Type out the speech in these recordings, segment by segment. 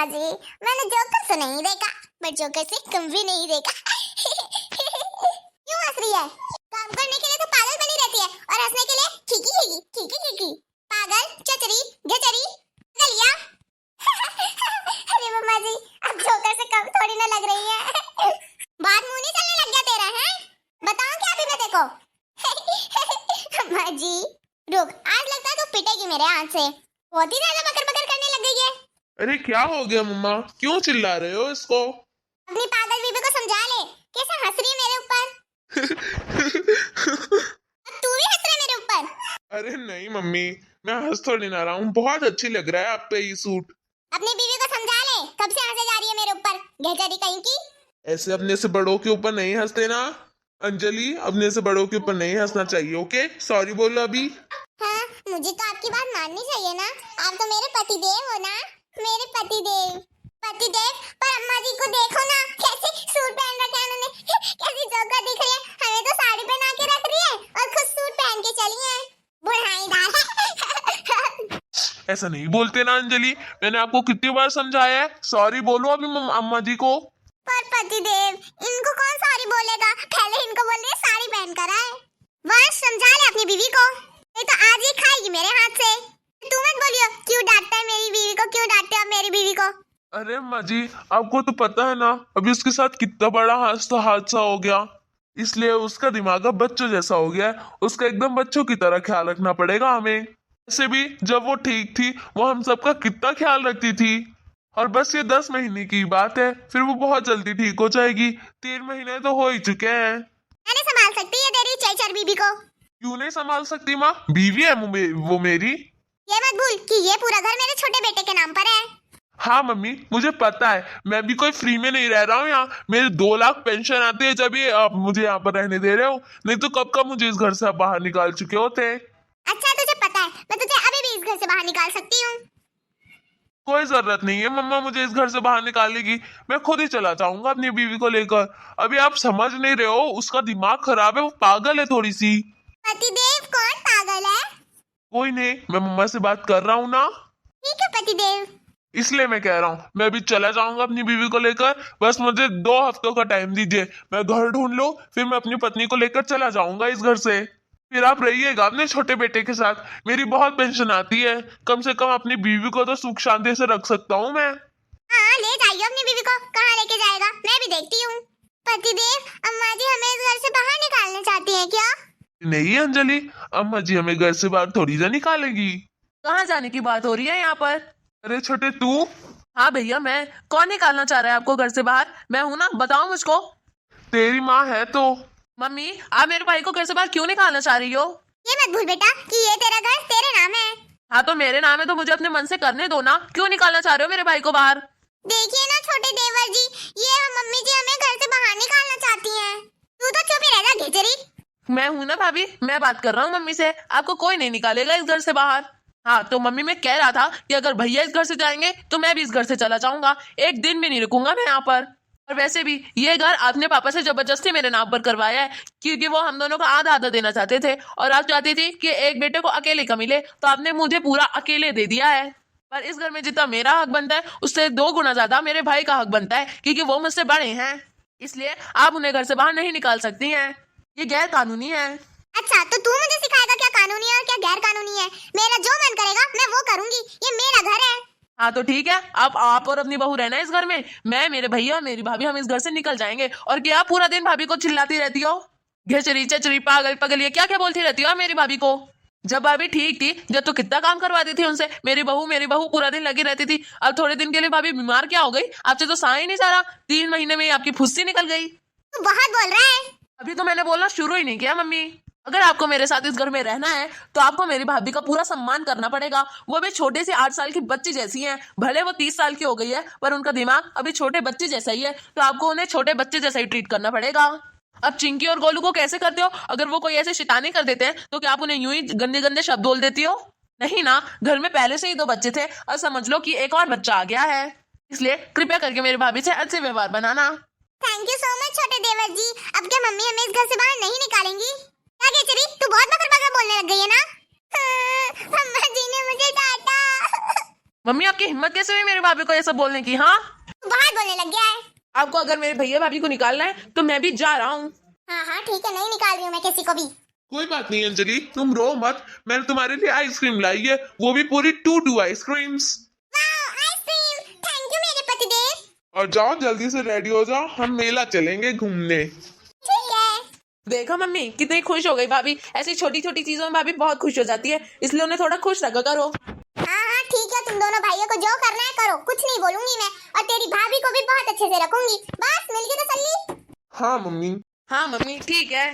मम्मा जी, मैंने जोकर तो नहीं देखा, बट जोकर से कम भी नहीं देखा। क्यों हंस रही है? काम करने के लिए तो पागल बनी रहती है और हंसने के लिए खिकी खिकी खिकी खिकी। पागल, चचरी, गचरी, गलिया। अरे मम्मा जी, अब जोकर से कम थोड़ी ना लग रही है। बात मुंह नहीं चलने लग गया तेरा है? बताऊं क्या अभी मैं देखो? अम्मा जी रुक, आज लगता है तो पिटेगी मेरे हाथ से। बहुत ही ज्यादा बकर बकर करने लग गई है। अरे क्या हो गया मम्मा, क्यों चिल्ला रहे हो इसको? अपनी पागल बीबी को समझा ले, कैसे हंस रही है मेरे ऊपर। अब तू भी हंस रहा है मेरे ऊपर। अरे नहीं मम्मी, मैं हंस थोड़ी ना रहा हूँ, बहुत अच्छी लग रहा है आप पे ये सूट। अपनी बीवी को समझा ले, कब से हंसे जा रही है मेरे ऊपर, गहजरी कहीं की। ऐसे अपने से बड़ों के ऊपर नहीं हंसते ना अंजलि, अपने से बड़ों के ऊपर नहीं हंसना चाहिए। ओके, सॉरी बोलो अभी। हाँ, मुझे तो आपकी बात माननी चाहिए ना, आप तो मेरे पतिदेव हो ना, मेरे पतिदेव। पतिदेव, पर अम्मा जी को देखो ना, कैसे सूट पहन रखा है उन्होंने, कैसी जोकर दिख रही है। हमें तो साड़ी पहना के रख रही है और खुद सूट पहन के चली है, बुढ़ाईदार। ऐसा नहीं बोलते ना अंजलि, मैंने आपको कितनी बार समझाया है। सॉरी बोलो अभी अम्मा जी को। पर पतिदेव, इनको कौन सॉरी बोलेगा, पहले इनको बोल रही है साड़ी पहन कर आए। वंश, समझा ले अपनी बीवी को, नहीं तो आज ही खाएगी मेरे हाथ से। तू मत बोलियो, क्यों डांटता है मेरी बीवी को, क्यों डांटते हो मेरी बीवी को? अरे अम्मा जी, आपको तो पता है ना अभी उसके साथ कितना बड़ा हादसा हो गया, इसलिए उसका दिमाग अब बच्चों जैसा हो गया है। उसका एकदम बच्चों की तरह ख्याल रखना पड़ेगा हमें। ऐसे भी जब वो ठीक थी, वो हम सबका कितना ख्याल रखती थी। और बस ये 10 महीने की बात है, फिर वो बहुत जल्दी ठीक हो जाएगी। 3 महीने तो हो ही चुके हैं। मैंने संभाल सकती है तेरी चेचर बीबी को? क्यों नहीं संभाल सकती माँ, बीवी है वो मेरी। ये मत भूल कि ये पूरा घर मेरे छोटे बेटे के नाम पर है। हाँ मम्मी, मुझे पता है, मैं भी कोई फ्री में नहीं रह रहा हूँ यहाँ। मेरे 2 लाख पेंशन आती है, जब ये आप मुझे यहाँ पर रहने दे रहे हो, नहीं तो कब कब मुझे इस घर से बाहर निकाल चुके होते। अच्छा, तुझे पता है, मैं तुझे अभी भी इस घर से बाहर निकाल सकती हूँ। कोई जरूरत नहीं है मम्मा मुझे इस घर से बाहर निकालने की, मैं खुद ही चला जाऊंगा अपनी बीवी को लेकर। अभी आप समझ नहीं रहे हो, उसका दिमाग खराब है, वो पागल है थोड़ी सी। पतिदेव, कौन पागल है? कोई नहीं, मैं मम्मा से बात कर रहा हूँ ना, ठीक है पतिदेव। इसलिए मैं कह रहा हूँ मैं अभी चला जाऊंगा अपनी बीवी को लेकर। बस मुझे 2 हफ्तों का टाइम दीजिए, मैं घर ढूंढ लूं, फिर मैं अपनी पत्नी को लेकर चला जाऊंगा इस घर से। फिर आप रहिएगा अपने छोटे बेटे के साथ, मेरी बहुत पेंशन आती है, कम से कम अपनी बीवी को तो सुख शांति से रख सकता हूँ मैं। हाँ, ले जाइए अपनी बीवी को, कहाँ लेके जाएगा मैं भी देखती हूँ। पतिदेव, अम्मा जी हमें इस घर से बाहर निकालना चाहती है क्या? नहीं अंजलि, अम्मा जी हमें घर से बाहर थोड़ी ना निकालेगी। कहाँ जाने की बात हो रही है यहाँ पर? अरे छोटे तू। हाँ भैया, मैं। कौन निकालना चाह रहा है आपको घर से बाहर? मैं हूँ ना, बताओ मुझको। तेरी माँ है तो। मम्मी, आप मेरे भाई को घर से बाहर क्यों निकालना चाह रही हो? ये मत भूल बेटा कि ये तेरा घर तेरे नाम है। हाँ तो मेरे नाम है तो मुझे अपने मन से करने दो ना, क्यों निकालना चाह रहे हो मेरे भाई को बाहर? देखिए ना छोटे देवर जी, ये मम्मी जी हमें घर से बाहर निकालना चाहती हैं। तू तो चुप ही रह जा घेचरी। मैं हूँ ना भाभी, मैं बात कर रहा हूँ मम्मी से, आपको कोई नहीं निकालेगा इस घर से बाहर। हाँ तो मम्मी, मैं कह रहा था कि अगर भैया इस घर से जाएंगे तो मैं भी इस घर से चला जाऊंगा, एक दिन भी नहीं रुकूंगा मैं यहाँ पर। और वैसे भी ये घर आपने पापा से जबरदस्ती मेरे नाम पर करवाया है, क्योंकि वो हम दोनों को आधा आधा देना चाहते थे और आप चाहती थी कि एक बेटे को अकेले का मिले, तो आपने मुझे पूरा अकेले दे दिया है। पर इस घर में जितना मेरा हक बनता है उससे 2 गुना ज्यादा मेरे भाई का हक बनता है, क्योंकि वो मुझसे बड़े हैं, इसलिए आप उन्हें घर से बाहर नहीं निकाल सकती हैं। ये गैर कानूनी है। अच्छा, तो तू मुझे सिखाएगा क्या कानूनी है और क्या गैर कानूनी है? मेरा जो मन करेगा मैं वो करूंगी, ये मेरा घर है। हाँ तो ठीक है, आप और अपनी बहू रहना इस घर में, मैं, मेरे भैया, मेरी भाभी, हम इस घर से निकल जाएंगे। और क्या आप पूरा दिन भाभी को चिल्लाती रहती हो? घेचरी, चचरी, पागल, पगल, ये क्या क्या बोलती रहती हो आप मेरी भाभी को? जब भाभी ठीक थी, जब तो कितना काम करवाती थी उनसे, मेरी बहू पूरा दिन लगी रहती थी। अब थोड़े दिन के लिए भाभी बीमार क्या हो गई, आपसे तो सहा ही नहीं जा रहा, 3 महीने में ही आपकी फुस्सी निकल गई। तू बहुत बोल रहा है। अभी तो मैंने बोलना शुरू ही नहीं किया मम्मी। अगर आपको मेरे साथ इस घर में रहना है तो आपको मेरी भाभी का पूरा सम्मान करना पड़ेगा। वो भी छोटे से 8 साल की बच्ची जैसी हैं, भले वो 30 साल की हो गई है, पर उनका दिमाग अभी छोटे बच्चे जैसा ही है, तो आपको उन्हें छोटे बच्चे जैसा ही ट्रीट करना पड़ेगा। अब चिंकी और गोलू को कैसे करते हो? अगर वो कोई ऐसे शैतानी कर देते हैं तो क्या आप उन्हें यूं ही गंदे गंदे शब्द बोल देती हो? नहीं ना, घर में पहले से ही 2 बच्चे थे और समझ लो कि एक और बच्चा आ गया है, इसलिए कृपया करके मेरी भाभी से अच्छे व्यवहार बनाना। थैंक यू सो मच छोटे देवर जी। अब क्या मम्मी हमें इस घर से बाहर नहीं निकालेंगी? क्या घेचरी, तू बहुत बकर बकर बोलने लग गई है ना। अम्मा जी ने मुझे डांटा। मम्मी आपकी हिम्मत कैसे हुई मेरे भाभी को ये सब बोलने की? हाँ, तू बहुत बोलने लग गया है। आपको अगर मेरे भैया भाभी को निकालना है तो मैं भी जा रहा हूँ। हाँ हाँ ठीक है, नहीं निकाल रही हूँ मैं किसी को भी। कोई बात नहीं अंजलि, तुम रो मत, मैंने तुम्हारे लिए आइसक्रीम लाई है, वो भी पूरी 2 आइसक्रीम्स। वाह आइसक्रीम, थैंक यू मेरे पतिदेव। और जाओ जल्दी से रेडी हो जाओ, हम मेला चलेंगे घूमने। ठीक है। देखा मम्मी कितनी खुश हो गई भाभी। ऐसी छोटी छोटी चीजों में भाभी बहुत खुश हो जाती है, इसलिए उन्हें थोड़ा खुश रखा करो। हाँ हाँ ठीक है, तुम दोनों भाइयों को जो करना है करो, कुछ नहीं बोलूंगी मैं। और तेरी भाभी को भी बहुत अच्छे से रखूंगी। बस मिल गई तसल्ली। हाँ मम्मी। हाँ मम्मी ठीक है।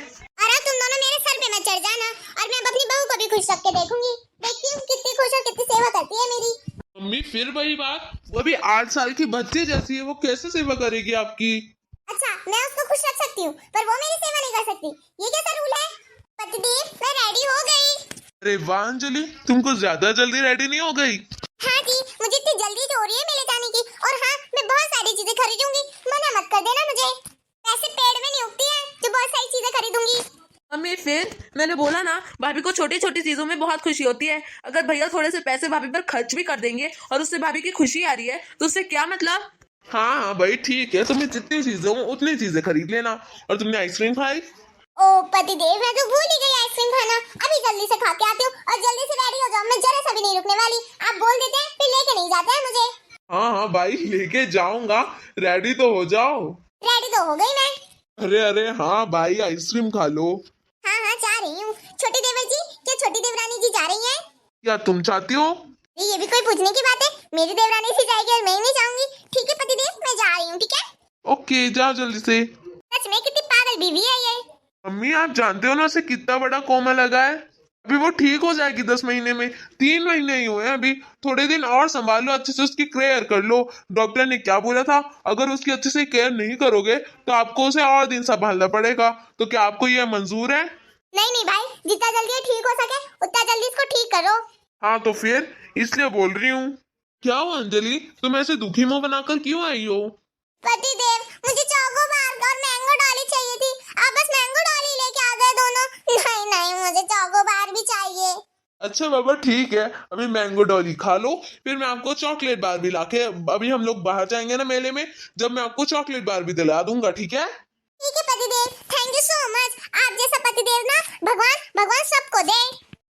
अरे तुम दोनों मेरे सर पे मत चढ़ जाना, और मैं अपनी बहू को भी खुश रख के देखूंगी। देखती हूँ कितनी खुश और कितनी सेवा करती है मेरी। मम्मी फिर वही बात, वो भी 8 साल की बच्ची जैसी है, वो कैसे सेवा करेगी आपकी? अच्छा मैं उसको खुश रख सकती हूँ पर वो मेरी सेवा नहीं कर सकती, ये कैसा रूल है? पतिदेव मैं रेडी हो गई। अरे वाह अंजलि, तुमको ज्यादा जल्दी रेडी नहीं हो गई? हाँ जी, मुझे इतनी जल्दी तो हो रही है मेले जाने की। और हाँ मैं बहुत सारी चीजें खरीदूंगी, मना मत कर देना मुझे। पैसे पेड़ में नहीं उगती है जो बहुत सारी चीजें खरीदूंगी। मम्मी फिर मैंने बोला ना, भाभी को छोटी छोटी चीजों में बहुत खुशी होती है। अगर भैया थोड़े से पैसे भाभी पर खर्च भी कर देंगे और उससे भाभी की खुशी आ रही है तो उससे क्या मतलब? हाँ हाँ भाई ठीक है, तुम्हें जितनी चीजें हो उतनी चीजें खरीद लेना। और तुमने आइसक्रीम खाई? ओ पतिदेव मैं तो भूल ही गई आइसक्रीम खाना। अभी जल्दी से खा के आती हूँ और जल्दी से रेडी हो जाओ, मैं जरा सा भी नहीं रुकने वाली। आप बोल देते हैं फिर लेके नहीं जाते हैं मुझे। हाँ हाँ भाई लेके जाऊंगा, रेडी तो हो जाओ। रेडी तो हो गई मैं। अरे अरे हाँ भाई आइसक्रीम खा लो। हाँ हाँ जा रही हूँ। छोटी देवर जी, क्या छोटी देवरानी जी जा रही हैं? क्या तुम चाहती हो? ये भी कोई पूछने की बात है? मेरी देवरानी से जाएगी और मैं ही नहीं जाऊंगी। ठीक है पतिदेव मैं जा रही हूँ, ठीक है। ओके जाओ जल्दी से। सच में कितनी पागल बीवी है ये। मम्मी आप जानते हो ना उसे कितना बड़ा कोमा लगा है? अभी वो ठीक हो जाएगी 10 महीने में। 3 महीने ही हुए हैं अभी, थोड़े दिन और संभालो, अच्छे से उसकी केयर कर लो। डॉक्टर ने क्या बोला था, अगर उसकी अच्छे से केयर नहीं करोगे तो आपको उसे और दिन संभालना पड़ेगा। तो क्या आपको यह मंजूर है? नहीं नहीं भाई, जितना जल्दी ये ठीक हो सके उतना जल्दी इसको ठीक करो। हाँ तो फिर इसलिए बोल रही हूँ। क्या हुआ अंजलि, तुम ऐसे दुखी मुंह बनाकर क्यों आई हो? पतिदेव मुझे चोकोबार और मैंगो डॉली चाहिए थी, आप बस मैंगो डॉली लेके आ गए दोनों। नहीं नहीं मुझे चोकोबार भी चाहिए। अच्छा बाबा ठीक है, अभी मैंगो डॉली खा लो, फिर मैं आपको चॉकलेट बार भी लाके, अभी हम लोग बाहर जाएंगे ना मेले में, जब मैं आपको चॉकलेट बार भी दिला दूंगा, ठीक है? ठीक है पतिदेव, थैंक यू सो मच। आप जैसा पतिदेव ना भगवान भगवान सबको दे।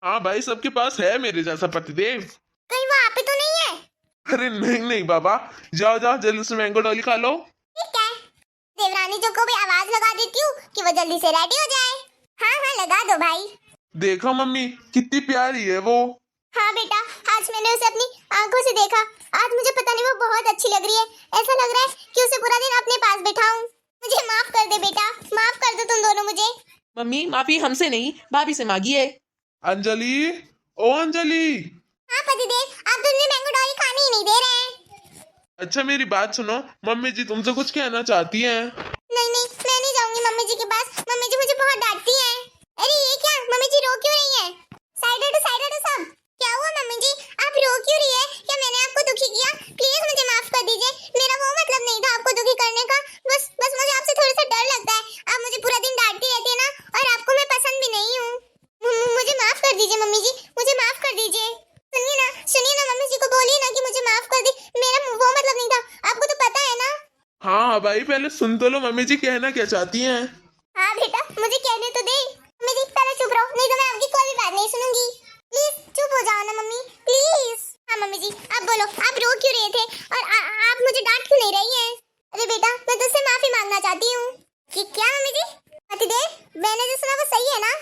हाँ भाई सबके पास है मेरे जैसा पतिदेव। कहीं वो आप ही तो नहीं है? अरे नहीं नहीं बाबा, जाओ जाओ जल्दी से मैंगो डॉली खा लो। ठीक है, देवरानी जो को भी आवाज लगा देती हूँ कि वो जल्दी से रेडी हो जाए। हाँ हाँ लगा दो भाई। देखो मम्मी कितनी प्यारी है वो। हाँ बेटा, आज मैंने उसे अपनी आंखों से देखा। आज मुझे पता नहीं वो बहुत अच्छी लग रही है। ऐसा लग रहा है कि उसे पूरा दिन अपने पास बैठाऊं। मुझे माफ कर दे बेटा, माफ कर दो तुम दोनों मुझे। मम्मी माफी हमसे नहीं भाभी से मांगिए। अंजलि, ओ अंजलि। हाँ पतिदेव, आप तो मुझे मैंगो डॉली खाने ही नहीं दे रहे हैं। अच्छा मेरी बात सुनो, मम्मी जी तुमसे कुछ कहना चाहती हैं। नहीं नहीं मैं नहीं जाऊंगी मम्मी जी के पास, मम्मी जी मुझे बहुत डांटती हैं। अरे ये क्या, मम्मी जी रो क्यों रही हैं? साइड हटो सब। क्या हुआ मम्मी जी, आप रो क्यों रही है? क्या मैंने आपको दुखी किया? प्लीज मुझे माफ कर दीजिए, मेरा वो मतलब नहीं था आपको दुखी करने का। बस बस मुझे आपसे थोड़ा सा डर लगता है। आप मुझे पूरा दिन डांटती रहती है ना, और आपको मैं पसंद भी नहीं हूँ। मुझे माफ कर दीजिए मम्मी जी, मुझे माफ कर दीजिए। सुनिए ना मम्मी जी को बोलिए ना कि मुझे माफ कर दी, मेरा वो मतलब नहीं था, आपको तो पता है ना। हाँ भाई पहले सुन तो लो मम्मी जी कहना क्या चाहती हैं। हाँ बेटा मुझे कहने तो दे। मम्मी जी पहले चुप रहो, नहीं तो मैं आपकी कोई भी बात नहीं सुनूंगी। प्लीज चुप हो जाओ ना मम्मी, प्लीज। हाँ मम्मी जी आप बोलो, आप रो क्यों रहे थे और आप मुझे डांट क्यों नहीं रही हैं? अरे बेटा मैं तुझसे माफी मांगना चाहती हूँ। कि क्या मम्मी जी? पतिदेव मैंने जो सुना वो सही है ना?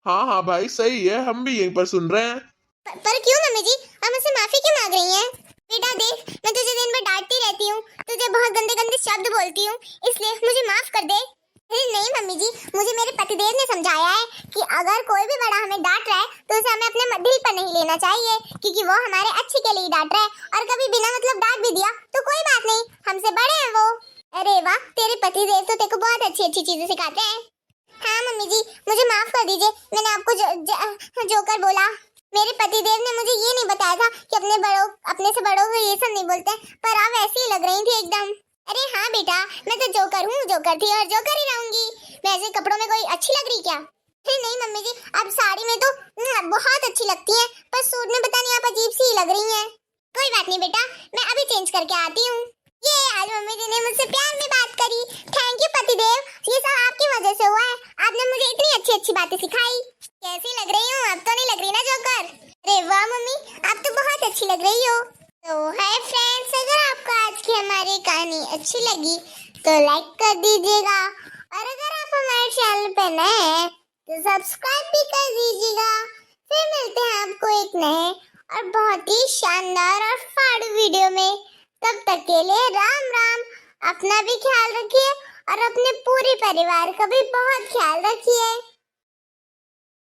हाँ हाँ भाई सही है, हम भी यहीं पर सुन रहे हैं। पर क्यों मम्मी जी, आप मुझसे माफी क्यों मांग रही हैं? बेटा देख, मैं तुझे दिन भर डांटती रहती हूँ, तुझे बहुत गंदे गंदे शब्द बोलती हूँ, इसलिए मुझे माफ कर दे। अरे नहीं मम्मी जी, मुझे मेरे पतिदेव ने समझाया है कि अगर कोई भी बड़ा हमें डांट रहा है तो उसे हमें अपने दिल पर नहीं लेना चाहिए, क्योंकि वो हमारे अच्छे के लिए डांट रहा है, और कभी बिना मतलब डांट भी दिया तो कोई बात नहीं, हमसे बड़े हैं वो। अरे वाह, तेरे पतिदेव तो तेरे को बहुत अच्छी अच्छी चीजें सिखाते हैं। हाँ मम्मी जी मुझे माफ कर दीजिए, मैंने आपको जोकर बोला। मेरे पतिदेव ने मुझे ये नहीं बताया था कि अपने से बड़ों को ये सब नहीं बोलते, पर आप ऐसी ही लग रही थी एकदम। अरे हाँ बेटा, मैं तो जोकर हूँ, जोकर थी और जोकर ही रहूंगी। मैं ऐसे कपड़ों में कोई अच्छी लग रही क्या? अरे नहीं मम्मी जी, आप साड़ी में तो बहुत अच्छी लगती हैं, पर सूट में पता नहीं आप अजीब सी लग रही हैं। कोई बात नहीं बेटा, मैं अभी चेंज करके आती हूँ। ये आज मम्मी जी ने मुझसे प्यार में बात करी। थैंक यू पतिदेव, ये सब आपकी वजह से हुआ है। आपने मुझे इतनी अच्छी अच्छी बातें सिखाई। कैसी लग रही हूँ? अब तो नहीं लग रही ना जोकर? अरे वाह मम्मी, आप तो बहुत अच्छी लग रही हो। तो हाय फ्रेंड्स, अगर आपको आज की हमारी कहानी अच्छी लगी तो लाइक कर दीजिएगा, और अगर आप हमारे चैनल पे नए हैं तो सब्सक्राइब भी कर दीजिएगा। फिर मिलते हैं आपको एक नए और बहुत ही शानदार और फाड़ू वीडियो में। तब तक के लिए राम राम। अपना भी ख्याल रखिए और अपने पूरे परिवार का भी बहुत ख्याल रखिए।